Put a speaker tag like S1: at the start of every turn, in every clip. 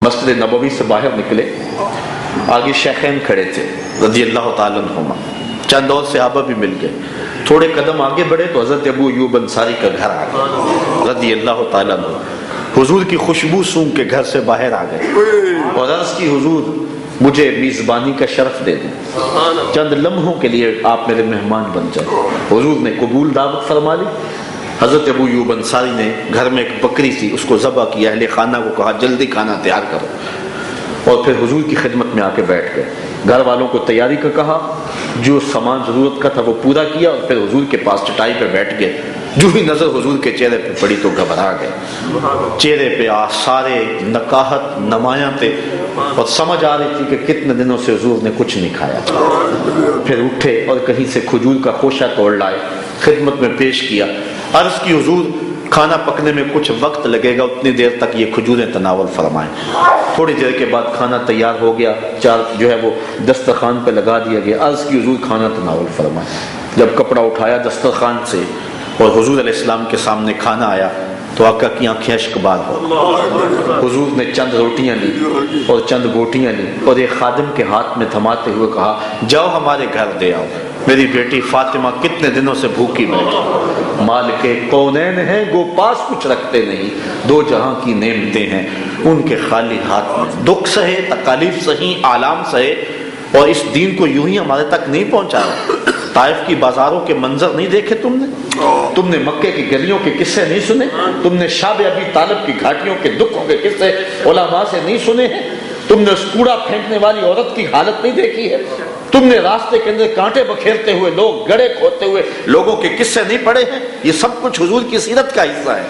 S1: مسجد نبوی سے باہر نکلے، آگے شیخین کھڑے تھے رضی اللہ تعالیٰ عنہما، چند اور صحابہ بھی مل گئے، تھوڑے قدم آگے بڑھے تو حضرت ابو ایوب انصاری کا گھر آ گیا رضی اللہ تعالیٰ عنہ، حضور کی خوشبو سونگ کے گھر سے باہر آ گئے اور عرض کی حضور مجھے میزبانی کا شرف دے دیں، چند لمحوں کے لیے آپ میرے مہمان بن جائیں۔ حضور نے قبول دعوت فرما لی۔ حضرت ابو ایوب انصاری نے گھر میں ایک بکری تھی، اس کو ذبح کیا، اہل خانہ کو کہا جلدی کھانا تیار کرو، اور پھر حضور کی خدمت میں آ کے بیٹھ گئے۔ گھر والوں کو تیاری کا کہا، جو سامان ضرورت کا تھا وہ پورا کیا، اور پھر حضور کے پاس چٹائی پہ بیٹھ گئے۔ جو ہی نظر حضور کے چہرے پہ پڑی تو گھبرا گئے، چہرے پہ آثار نکاحت نمایاں تھے، اور سمجھ آ رہی تھی کہ کتنے دنوں سے حضور نے کچھ نہیں کھایا۔ پھر اٹھے اور کہیں سے کھجور کا خوشہ توڑ لائے، خدمت میں پیش کیا، عرض کی حضور کھانا پکنے میں کچھ وقت لگے گا، اتنی دیر تک یہ کھجوریں تناول فرمائیں۔ تھوڑی دیر کے بعد کھانا تیار ہو گیا، وہ دسترخوان پہ لگا دیا گیا، عرض کی حضور کھانا تناول فرمائیں۔ جب کپڑا اٹھایا دسترخوان سے اور حضور علیہ السلام کے سامنے کھانا آیا تو آقا کی آنکھیں اشک بار ہو۔ حضور نے چند روٹیاں لی اور چند بوٹیاں لی اور ایک خادم کے ہاتھ میں تھماتے ہوئے کہا جاؤ ہمارے گھر دے آؤ، میری بیٹی فاطمہ کتنے دنوں سے بھوکی بیٹھی، مال کے کونین ہیں گو پاس کچھ رکھتے نہیں، دو جہاں کی نعمتیں ہیں ان کے خالی ہاتھ میں، دکھ سہے تکالیف سہی آلام سہے، اور اس دین کو یوں ہی ہمارے تک نہیں پہنچایا۔ طائف کی بازاروں کے منظر نہیں دیکھے تم نے مکے کی گلیوں کے قصے نہیں سنے، تم نے شاب ابی طالب کی گھاٹیوں کے دکھوں کے قصے علماء سے نہیں سنے ہیں، تم نے اس کوڑا پھینکنے والی عورت کی حالت نہیں دیکھی ہے، تم نے راستے کے اندر کانٹے بکھیرتے ہوئے لوگ گڑے کھوتے ہوئے لوگوں کے قصے نہیں پڑھے ہیں۔ یہ سب کچھ حضور کی سیرت کا حصہ ہے،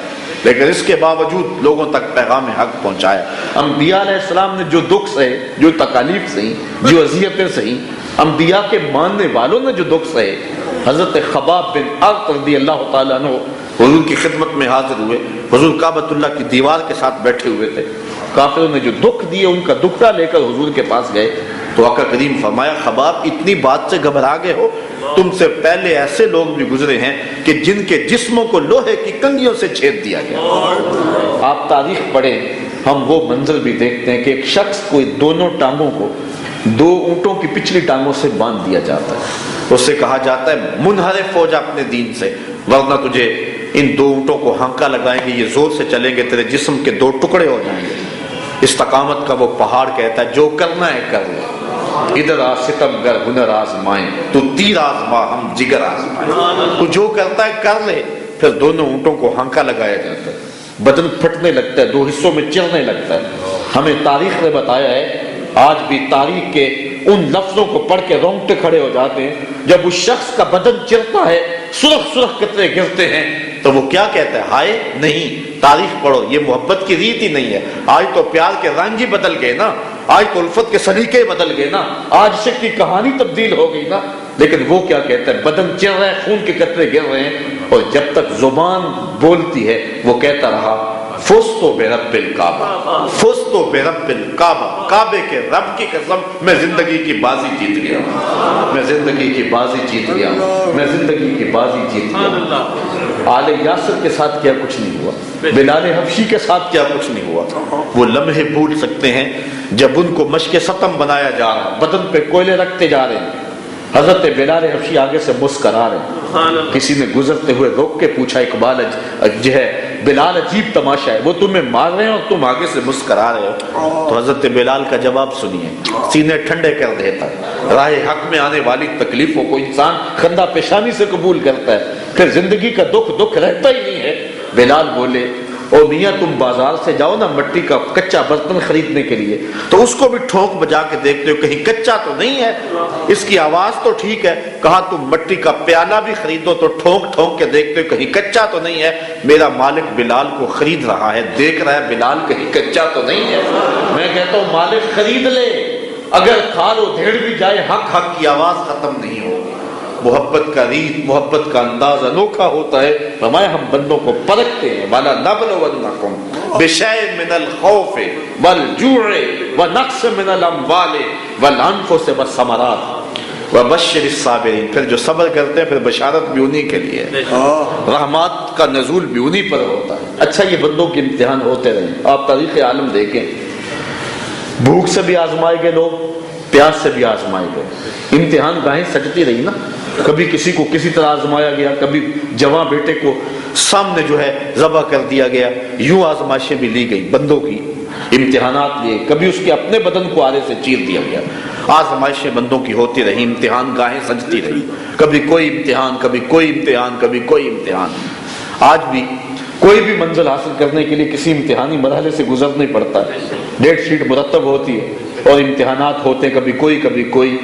S1: لیکن اس کے باوجود لوگوں تک پیغام حق پہنچایا۔ انبیاء علیہ السلام نے جو دکھ سہے، جو تکالیف سہی، جو اذیتیں سہی، انبیاء کے ماننے والوں نے جو دکھ سہے، حضرت خباب بن ارت رضی اللہ تعالیٰ عنہ حضور کی خدمت میں حاضر ہوئے، حضور کعبۃ اللہ کی دیوار کے ساتھ بیٹھے ہوئے تھے، کافروں نے جو دکھ دیے ان کا دکھڑا لے کر حضور کے پاس گئے تو آقا کریم فرمایا خباب اتنی بات سے گھبرا گئے ہو، تم سے پہلے ایسے لوگ بھی گزرے ہیں کہ جن کے جسموں کو لوہے کی کنگھیوں سے چھید دیا گیا۔ آپ تاریخ پڑھیں، ہم وہ منظر بھی دیکھتے ہیں کہ ایک شخص کو دونوں ٹانگوں کو دو اونٹوں کی پچھلی ٹانگوں سے باندھ دیا جاتا ہے، اس سے کہا جاتا ہے منحرف ہو جا اپنے دین سے، ورنہ تجھے ان دو اونٹوں کو ہانکا لگائیں گے، یہ زور سے چلیں گے، تیرے جسم کے دو ٹکڑے ہو جائیں گے۔ استقامت کا وہ پہاڑ کہتا ہے جو کرنا ہے کر لے، ادھر آ ستم گر ہنر آزمائیں، تو تیر آزما ہم جگر آزمائیں، تو جو کرتا ہے کر لے۔ پھر دونوں اونٹوں کو ہانکا لگایا جاتا ہے، بدن پھٹنے لگتا ہے، دو حصوں میں چرنے لگتا ہے۔ ہمیں تاریخ نے بتایا ہے، آج بھی تاریخ کے ان لفظوں کو پڑھ کے رونگٹے کھڑے ہو جاتے ہیں، جب اس شخص کا بدن چرتا ہے، سرخ سرخ قطرے گرتے ہیں تو وہ کیا کہتا ہے؟ ہائے نہیں، تاریخ پڑھو، یہ محبت کی ریت ہی نہیں ہے۔ آج تو پیار کے رنگ ہی بدل گئے نا، آج تو الفت کے سلیقے بدل گئے نا، آج عشق کی کہانی تبدیل ہو گئی نا۔ لیکن وہ کیا کہتا ہے؟ بدن چر رہا ہے، خون کے قطرے گر رہے ہیں، اور جب تک زبان بولتی ہے وہ کہتا رہا فزت برب الکعبہ، فزت برب الکعبہ، کعبے کے رب کی قسم میں زندگی کی بازی جیت گیا، میں زندگی کی بازی جیت گیا، میں زندگی کی بازی جیت گیا۔ آل یاسر کے ساتھ کیا کچھ نہیں ہوا، بلال حبشی کے ساتھ کیا کچھ نہیں ہوا۔ وہ لمحے بھول سکتے ہیں جب ان کو مشق ستم بنایا جا رہا ہے، بدن پہ کوئلے رکھتے جا رہے ہیں، حضرت بلال حبشی آگے سے مسکرا رہے ہیں۔ کسی نے گزرتے ہوئے روک کے پوچھا اقبال جو ہے بلال عجیب تماشا ہے، وہ تمہیں مار رہے ہیں اور تم آگے سے مسکرا رہے ہو۔ تو حضرت بلال کا جواب سنیے، سینے ٹھنڈے کر دیتا ہے۔ راہ حق میں آنے والی تکلیفوں کو انسان خندہ پیشانی سے قبول کرتا ہے، پھر زندگی کا دکھ رہتا ہی نہیں ہے۔ بلال بولے او میاں تم بازار سے جاؤ نا مٹی کا کچا برتن خریدنے کے لیے، تو اس کو بھی ٹھونک بجا کے دیکھتے ہو کہیں کچا تو نہیں ہے، اس کی آواز تو ٹھیک ہے۔ کہا تم مٹی کا پیالہ بھی خریدو تو ٹھونک کے دیکھتے ہو کہیں کچا تو نہیں ہے۔ میرا مالک بلال کو خرید رہا ہے، دیکھ رہا ہے بلال کہیں کچا تو نہیں ہے۔ میں کہتا ہوں مالک خرید لے، اگر کھال و دھیڑ بھی جائے حق کی آواز ختم نہیں ہوگی۔ محبت کا ریت، محبت کا انداز انوکھا ہوتا ہے۔ فرمایا ہم بندوں کو پرکھتے ہیں، والا نبلونکم بشیء من الخوف والجوع ونقص من الاموال والانفس والثمرات وبشر الصابرین۔ پھر جو صبر کرتے ہیں پھر بشارت بھی انہی کے لیے، رحمات کا نزول بھی انہی پر ہوتا ہے۔ اچھا یہ بندوں کے امتحان ہوتے رہے، آپ تاریخ عالم دیکھیں، بھوک سے بھی آزمائے گئے لوگ، پیاس سے بھی آزمائے گئے، امتحان گاہیں سجتی رہی نا، کبھی کسی کو کسی طرح آزمایا گیا، کبھی جوان بیٹے کو سامنے جو ہے ذبح کر دیا گیا، یوں آزمائشیں بھی لی گئی، بندوں کی امتحانات لیے، کبھی اس کے اپنے بدن کو آرے سے چیر دیا گیا، آزمائشیں بندوں کی ہوتی رہی، امتحان گاہیں سجتی رہی، کبھی کوئی امتحان، کبھی کوئی امتحان، کبھی کوئی امتحان۔ آج بھی کوئی بھی منزل حاصل کرنے کے لیے کسی امتحانی مرحلے سے گزرنا ہی پڑتا ہے، ڈیٹ شیٹ مرتب ہوتی ہے اور امتحانات ہوتے ہیں، کبھی کوئی کبھی کوئی۔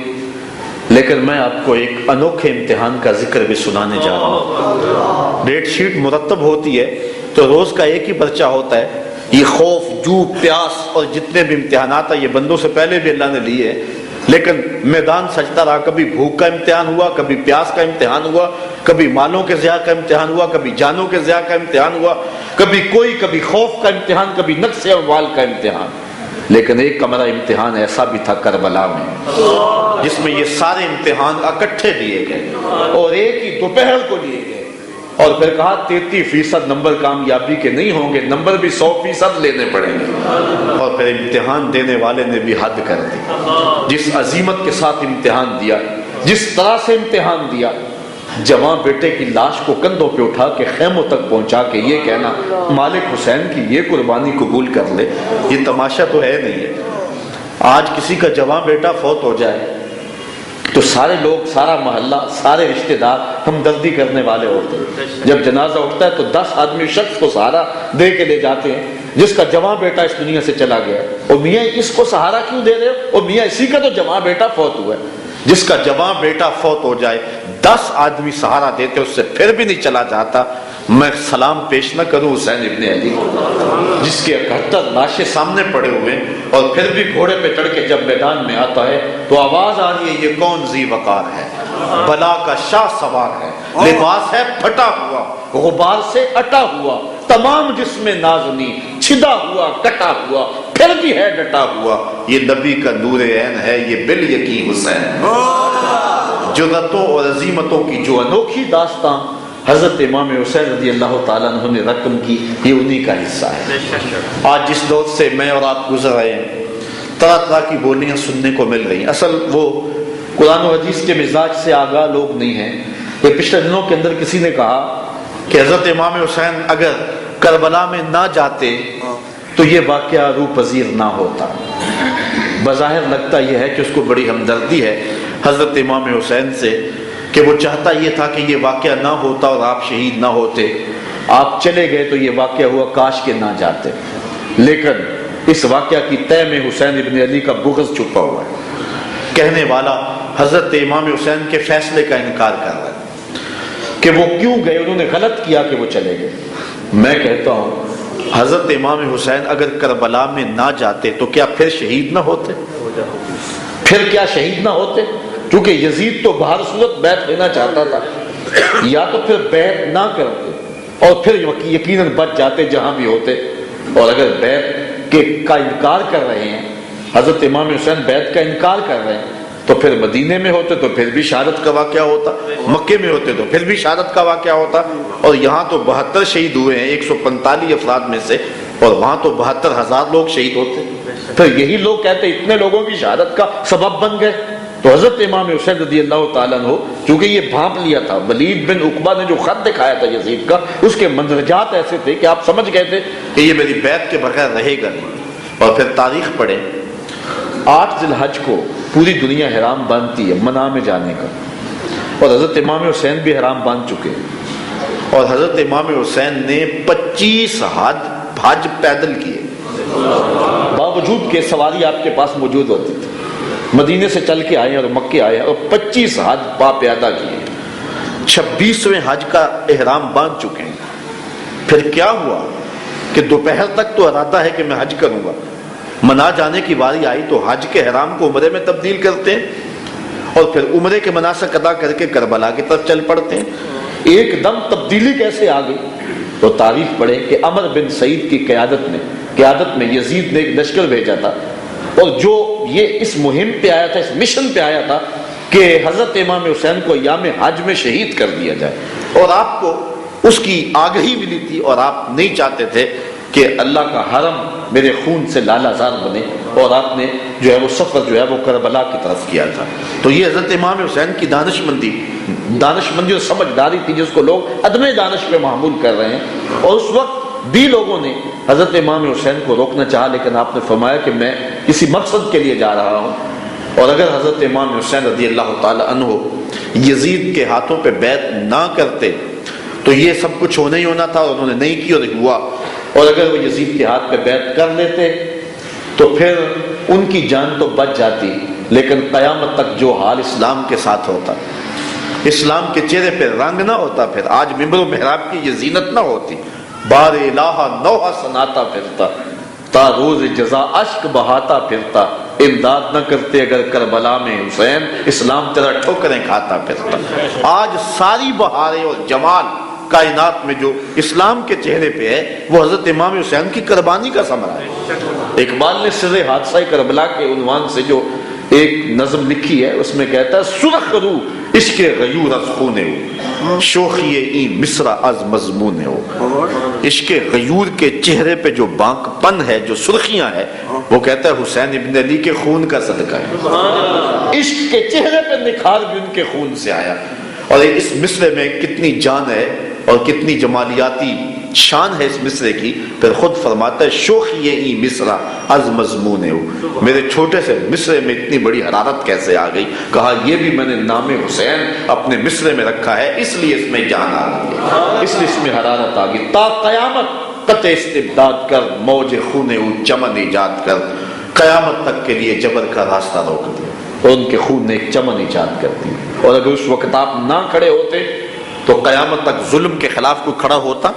S1: لیکن میں آپ کو ایک انوکھے امتحان کا ذکر بھی سنانے جا رہا ہوں۔ ڈیٹ شیٹ مرتب ہوتی ہے تو روز کا ایک ہی پرچہ ہوتا ہے، یہ خوف، جو، پیاس اور جتنے بھی امتحانات ہیں یہ بندوں سے پہلے بھی اللہ نے لیے، لیکن میدان سجتا رہا، کبھی بھوک کا امتحان ہوا، کبھی پیاس کا امتحان ہوا، کبھی مالوں کے ضیاع کا امتحان ہوا، کبھی جانوں کے ضیاع کا امتحان ہوا، کبھی خوف کا امتحان، کبھی نقص اموال کا امتحان۔ لیکن ایک کمرہ امتحان ایسا بھی تھا کربلا میں، جس میں یہ سارے امتحان اکٹھے دیے گئے اور ایک ہی دوپہر کو لیے گئے، اور پھر کہا 33% نمبر کامیابی کے نہیں ہوں گے، نمبر بھی 100% لینے پڑیں گے۔ اور پھر امتحان دینے والے نے بھی حد کر دی، جس عزیمت کے ساتھ امتحان دیا، جس طرح سے امتحان دیا، جوان بیٹے کی لاش کو کندھوں پہ اٹھا کے خیموں تک پہنچا کے یہ کہنا مالک حسین کی یہ قربانی قبول کر لے، یہ تماشا تو ہے نہیں ہے۔ آج کسی کا جوان بیٹا فوت ہو جائے تو سارے لوگ، سارا محلہ، سارے رشتہ دار ہمدردی کرنے والے ہوتے ہیں، جب جنازہ اٹھتا ہے تو 10 آدمی شخص کو سہارا دے کے لے جاتے ہیں جس کا جوان بیٹا اس دنیا سے چلا گیا، اور میاں اس کو سہارا کیوں دے رہے ہو؟ اور میاں اسی کا تو جوان بیٹا فوت ہوا ہے۔ جس کا جوان بیٹا فوت ہو جائے 10 آدمی سہارا دیتے اس سے پھر بھی نہیں چلا جاتا، میں سلام پیش نہ کروں حسین ابن علی کو، جس کے 71 لاشیں سامنے پڑے ہوئے اور پھر بھی گھوڑے پہ چڑھ کے جب میدان میں آتا ہے تو آواز آ رہی ہے، یہ کون ذی وقار ہے، بلا کا شاہ سوار ہے، لباس ہے پھٹا ہوا، غبار سے اٹا ہوا، تمام جسم نازنی چھدا ہوا کٹا ہوا، پھر بھی ہے ڈٹا ہوا، یہ نبی کا نور عین ہے، یہ بال یقین حسین۔ جرأتوں اور عزیمتوں کی جو انوکھی داستان حضرت امام حسین رضی اللہ تعالیٰ عنہ نے رقم کی، یہ انہی کا حصہ ہے۔ آج جس دور سے میں اور آپ گزر رہے ہیں، طرح طرح کی بولیاں سننے کو مل رہی ہیں، اصل وہ قرآن و حدیث کے مزاج سے آگاہ لوگ نہیں ہیں۔ یہ پچھلے دنوں کے اندر کسی نے کہا کہ حضرت امام حسین اگر کربلا میں نہ جاتے تو یہ واقعہ روح پذیر نہ ہوتا۔ بظاہر لگتا یہ ہے کہ اس کو بڑی ہمدردی ہے حضرت امام حسین سے، کہ وہ چاہتا یہ تھا کہ یہ واقعہ نہ ہوتا اور آپ شہید نہ ہوتے، آپ چلے گئے تو یہ واقعہ ہوا، کاش کے نہ جاتے۔ لیکن اس واقعہ کی تہ میں حسین ابن علی کا بغض چھپا ہوا ہے۔ کہنے والا حضرت امام حسین کے فیصلے کا انکار کر رہا ہے کہ وہ کیوں گئے، انہوں نے غلط کیا کہ وہ چلے گئے۔ میں کہتا ہوں حضرت امام حسین اگر کربلا میں نہ جاتے تو کیا پھر شہید نہ ہوتے؟ پھر کیا شہید نہ ہوتے؟ کیونکہ یزید تو بہر صورت بیعت لینا چاہتا تھا، یا تو پھر بیعت نہ کرتے اور پھر یقیناً بچ جاتے جہاں بھی ہوتے، اور اگر بیعت کا انکار کر رہے ہیں، حضرت امام حسین بیعت کا انکار کر رہے ہیں، تو پھر مدینے میں ہوتے تو پھر بھی شہادت کا واقعہ ہوتا، مکے میں ہوتے تو پھر بھی شہادت کا واقعہ ہوتا، اور یہاں تو 72 شہید ہوئے ہیں 145 افراد میں سے، اور وہاں تو 72,000 لوگ شہید ہوتے، پھر یہی لوگ کہتے اتنے لوگوں کی شہادت کا سبب بن گئے۔ تو حضرت امام حسین رضی اللہ تعالیٰ عنہ چونکہ یہ بھانپ لیا تھا، ولید بن عقبہ نے جو خط دکھایا تھا یزید کا، اس کے مندرجات ایسے تھے کہ آپ سمجھ گئے تھے کہ یہ میری بیعت کے بغیر رہے گا نہیں۔ اور پھر تاریخ پڑھیں، 8 ذی الحج کو پوری دنیا حرام باندھتی ہے منع میں جانے کا، اور حضرت امام حسین بھی حرام باندھ چکے ہیں، اور حضرت امام حسین نے 25 حج پیدل کیے، باوجود کہ سواری آپ کے پاس موجود ہوتی تھی، مدینے سے چل کے آئے اور مکے آئے اور 25 حج پا پیادہ کیے، 26ویں حج کا احرام باندھ چکے ہیں۔ پھر کیا ہوا کہ دوپہر تک تو ارادہ ہے کہ میں حج کروں گا، منا جانے کی باری آئی تو حج کے احرام کو عمرے میں تبدیل کرتے ہیں، اور پھر عمرے کے مناسک ادا کر کے کربلا کی طرف چل پڑتے ہیں۔ ایک دم تبدیلی کیسے آ گئی؟ تو تاریخ پڑھے کہ عمر بن سعید کی قیادت میں یزید نے ایک لشکر بھیجا تھا، اور جو یہ اس مہم پہ آیا تھا، اس مشن پہ آیا تھا کہ حضرت امام حسین کو ایام حج میں شہید کر دیا جائے، اور آپ کو اس کی آگہی ملی تھی اور آپ نہیں چاہتے تھے کہ اللہ کا حرم میرے خون سے لالا زار بنے، اور آپ نے جو ہے وہ سفر جو ہے وہ کربلا کی طرف کیا تھا۔ تو یہ حضرت امام حسین کی دانش مندی اور سمجھداری تھی، جس کو لوگ عدم دانش پہ معمول کر رہے ہیں۔ اور اس وقت بھی لوگوں نے حضرت امام حسین کو روکنا چاہا، لیکن آپ نے فرمایا کہ میں کسی مقصد کے لیے جا رہا ہوں، اور اگر حضرت امام حسین رضی اللہ تعالی عنہ یزید کے ہاتھوں پہ بیعت نہ کرتے تو یہ سب کچھ ہونا ہی ہونا تھا، اور انہوں نے نہیں کی اور ہوا۔ اور اگر وہ یزید کے ہاتھ پہ بیعت کر لیتے تو پھر ان کی جان تو بچ جاتی، لیکن قیامت تک جو حال اسلام کے ساتھ ہوتا، اسلام کے چہرے پہ رنگ نہ ہوتا، پھر آج ممبر و محراب کی یہ زینت نہ ہوتی، بار الہ نوحہ سناتا پھرتا، تا روز جزا اشک بہاتا پھرتا، امداد نہ کرتے اگر کربلا میں حسین، اسلام تیرا ٹھوکریں کھاتا پھرتا۔ آج ساری بہاریں اور جمال کائنات میں جو اسلام کے چہرے پہ ہے وہ حضرت امام حسین کی قربانی کا ثمرہ ہے۔ اقبال نے سر حادثہ کربلا کے عنوان سے جو ایک نظم لکھی ہے، اس میں کہتا ہے سرخ رو عشق غیور از خونے ہو، شوخی این مصرع از مضمون ہو۔ عشق غیور کے چہرے پہ جو بانک پن ہے، جو سرخیاں ہے، وہ کہتا ہے حسین ابن علی کے خون کا صدقہ ہے۔ عشق کے چہرے پہ نکھار بھی ان کے خون سے آیا۔ اور اس مصرے میں کتنی جان ہے اور کتنی جمالیاتی شان ہے اس مصرے کی، پھر خود فرماتا ہے شوخی ای مصرع از مضمون ہو، میرے چھوٹے سے مصرے میں اتنی بڑی حرارت کیسے آ گئی؟ کہا یہ بھی میں نے نام حسین اپنے مصرے میں رکھا ہے، اس لیے اس میں جان آ گئی، اس لیے اس میں حرارت آ گئی۔ تا قیامت قطع استبداد کر، موج خون او چمن ایجاد کر، قیامت تک کے لیے جبر کا راستہ روک دیا، اور ان کے خون نے ایک چمن ایجاد کر دی۔ اور اگر اس وقت آپ نہ کھڑے ہوتے تو قیامت تک ظلم کے خلاف کوئی کھڑا ہوتا؟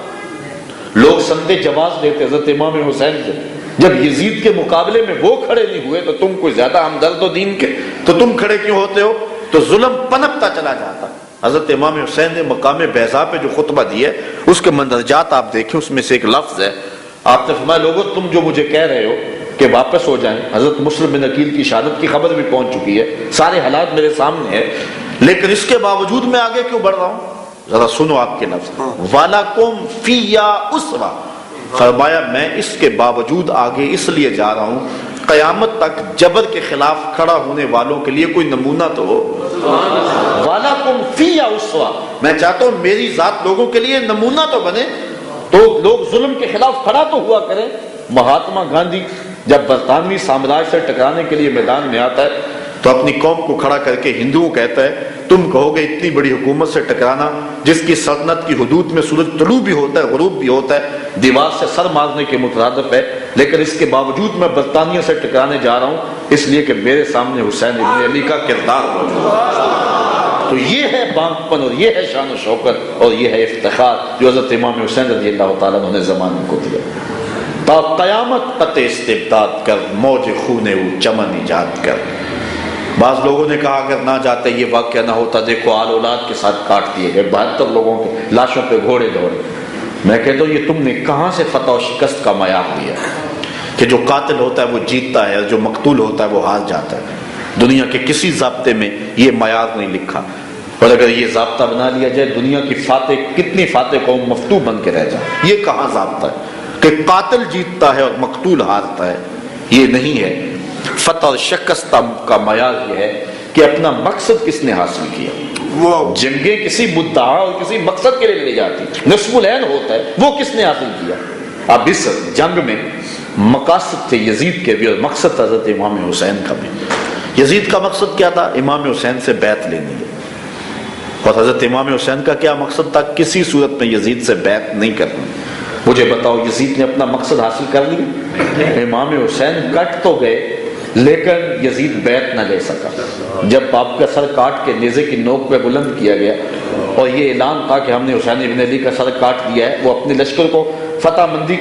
S1: لوگ سندے جواز دیتے حضرت امام حسین سے، جب یزید کے مقابلے میں وہ کھڑے نہیں ہوئے تو تم کوئی زیادہ ہمدرد ہو دین کے، تو تم کھڑے کیوں ہوتے ہو؟ تو ظلم پنپتا چلا جاتا۔ حضرت امام حسین نے مقام بیضا پہ جو خطبہ دیا ہے، اس کے مندرجات آپ دیکھیں، اس میں سے ایک لفظ ہے، آپ نے فرمایا لوگوں تم جو مجھے کہہ رہے ہو کہ واپس ہو جائیں، حضرت مسلم بن عقیل کی شہادت کی خبر بھی پہنچ چکی ہے، سارے حالات میرے سامنے ہیں، لیکن اس کے باوجود میں آگے کیوں بڑھ رہا ہوں؟ ذرا سنو آپ کے لفظ، وَلَكُمْ فِيَّا أُسْوَةٌ، فرمایا میں اس کے باوجود آگے اس لیے جا رہا ہوں قیامت تک جبر کے خلاف کھڑا ہونے والوں کے لیے کوئی نمونہ تو ہو۔ وَلَكُمْ فِيَّا أُسْوَةٌ، میں چاہتا ہوں میری ذات لوگوں کے لیے نمونہ تو بنے، تو لوگ ظلم کے خلاف کھڑا تو ہوا کریں۔ مہاتما گاندھی جب برطانوی سامراج سے ٹکرانے کے لیے میدان میں آتا ہے تو اپنی قوم کو کھڑا کر کے ہندوؤں کہتا ہے تم کہو گے اتنی بڑی حکومت سے ٹکرانا جس کی سلطنت کی حدود میں سورج طلوع بھی ہوتا ہے غروب بھی ہوتا ہے، دیوار سے سر مارنے کے مترادف ہے، لیکن اس کے باوجود میں برطانیہ سے ٹکرانے جا رہا ہوں اس لیے کہ میرے سامنے حسین ابن علی کا کردار موجود ہے۔ تو یہ ہے بانک پن اور یہ ہے شان و شوکت اور یہ ہے افتخار جو حضرت امام حسین رضی اللہ تعالیٰ عنہ نے زمانے کو دیا۔ تا قیامت قطع استبداد کر، موج خون او چمن ایجاد کر۔ بعض لوگوں نے کہا اگر نہ جاتے یہ واقعہ نہ ہوتا، دیکھو آل اولاد کے ساتھ کاٹ دیے گئے، 72 لوگوں کے لاشوں پہ گھوڑے دوڑے۔ میں کہتا ہوں یہ تم نے کہاں سے فتح و شکست کا معیار لیا کہ جو قاتل ہوتا ہے وہ جیتتا ہے اور جو مقتول ہوتا ہے وہ ہار جاتا ہے؟ دنیا کے کسی ضابطے میں یہ معیار نہیں لکھا، اور اگر یہ ضابطہ بنا لیا جائے دنیا کی فاتح کتنی فاتح قوم مفتوح بن کے رہ جائے۔ یہ کہاں ضابطہ ہے کہ قاتل جیتتا ہے اور مقتول ہارتا ہے؟ یہ نہیں ہے۔ فتح اور شکست کا معیار یہ ہے کہ اپنا مقصد کس نے حاصل کیا۔ جنگیں کسی مدعا اور کسی مقصد کے لیے لے جاتی، نصب العین ہوتا ہے، وہ کس نے حاصل کیا؟ اب اس جنگ میں مقاصد تھے یزید کے بھی اور مقصد حضرت امام حسین کا بھی۔ یزید کا مقصد کیا تھا؟ امام حسین سے بیعت لینی ہے، اور حضرت امام حسین کا کیا مقصد تھا؟ کسی صورت میں یزید سے بیعت نہیں کرنی۔ مجھے بتاؤ یزید نے اپنا مقصد حاصل کر لیا؟ امام حسین کٹ تو گئے لیکن یزید بیعت نہ لے سکا۔ جب آپ کا سر کاٹ کے نیزے کی نوک پہ بلند کیا گیا اور یہ اعلان تھا کہ ہم نے حسین ابن علی کا سر کاٹ دیا ہے، وہ اپنے لشکر کو فتح مندی